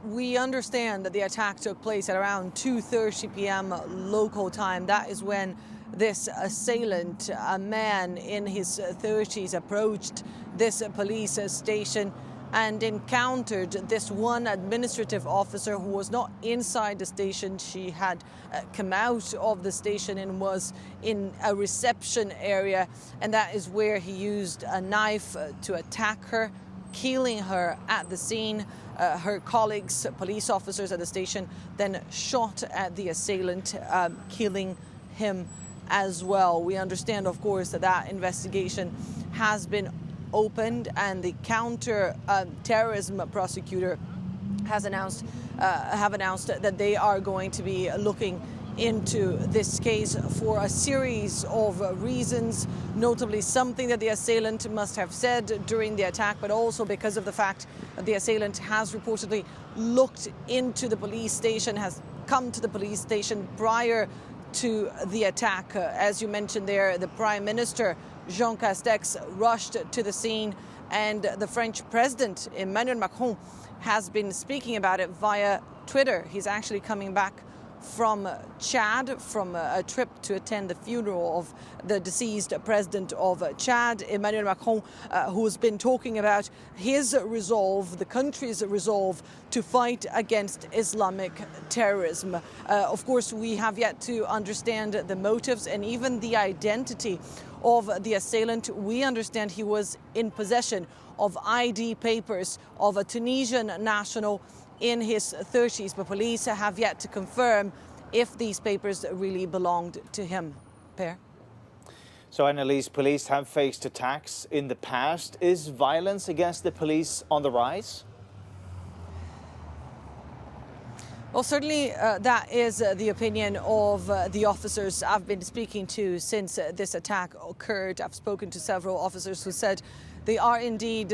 We understand that the attack took place at around 2:30 p.m. local time. That is when this assailant, a man in his 30s, approached this police station and encountered this one administrative officer who was not inside the station. She had come out of the station and was in a reception area, and that is where he used a knife to attack her, killing her at the scene. Her colleagues, police officers at the station, then shot at the assailant, killing him as well. We understand, of course, that that investigation has been opened, and the counter-terrorism prosecutor have announced that they are going to be looking into this case for a series of reasons, notably something that the assailant must have said during the attack, but also because of the fact that the assailant has reportedly looked into the police station, has come to the police station prior to the attack. As you mentioned there, the Prime Minister, Jean Castex, rushed to the scene, and the French President, Emmanuel Macron, has been speaking about it via Twitter. He's actually coming back from Chad, from a trip to attend the funeral of the deceased president of Chad, Emmanuel Macron, who's been talking about his resolve, the country's resolve, to fight against Islamic terrorism. Of course, we have yet to understand the motives and even the identity of the assailant. We understand he was in possession of ID papers of a Tunisian national in his 30s, but police have yet to confirm if these papers really belonged to him. Per? So, Annalise, police have faced attacks in the past. Is violence against the police on the rise? Well, certainly that is the opinion of the officers I've been speaking to since this attack occurred. I've spoken to several officers who said they are indeed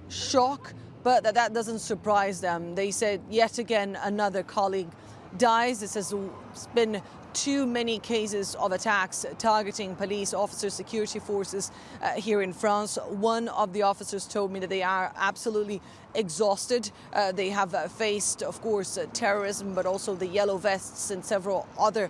shocked, but that doesn't surprise them. They said yet again another colleague dies. This has been too many cases of attacks targeting police officers, security forces here in France. One of the officers told me that they are absolutely exhausted. They have faced, of course, terrorism, but also the yellow vests and several other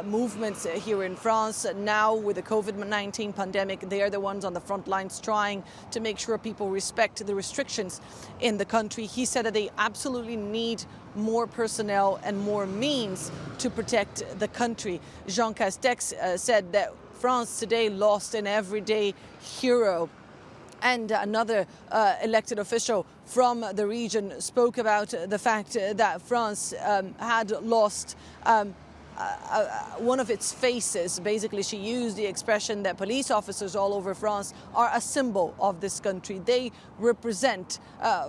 movements here in France. Now, with the COVID-19 pandemic, they are the ones on the front lines trying to make sure people respect the restrictions in the country. He said that they absolutely need more personnel and more means to protect the country. Jean Castex said that France today lost an everyday hero. And another elected official from the region spoke about the fact that France had lost one of its faces. Basically, she used the expression that police officers all over France are a symbol of this country. They represent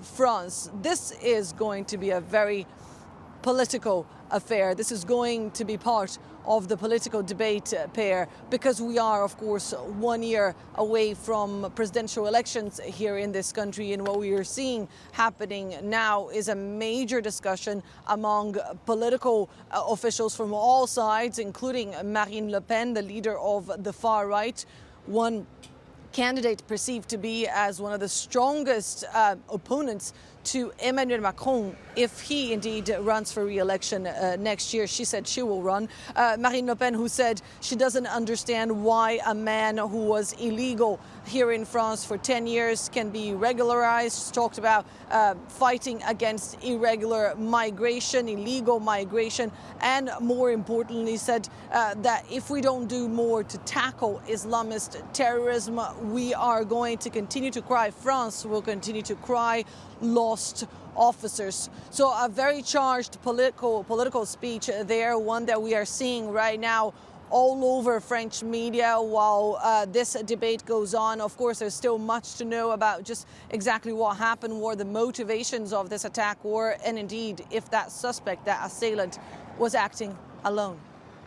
France. This is going to be a very political affair. This is going to be part of the political debate, Per, because we are, of course, 1 year away from presidential elections here in this country, and what we are seeing happening now is a major discussion among political officials from all sides, including Marine Le Pen, the leader of the far right, one candidate perceived to be as one of the strongest opponents to Emmanuel Macron if he indeed runs for re-election next year. She said she will run. Marine Le Pen, who said she doesn't understand why a man who was illegal here in France for 10 years can be regularized. She talked about fighting against irregular migration, illegal migration, and more importantly said that if we don't do more to tackle Islamist terrorism, we are going to continue to cry. France will continue to cry lost officers. So a very charged political speech there, one that we are seeing right now all over French media while this debate goes on. Of course, there's still much to know about just exactly what happened, what the motivations of this attack were, and indeed if that suspect, that assailant, was acting alone.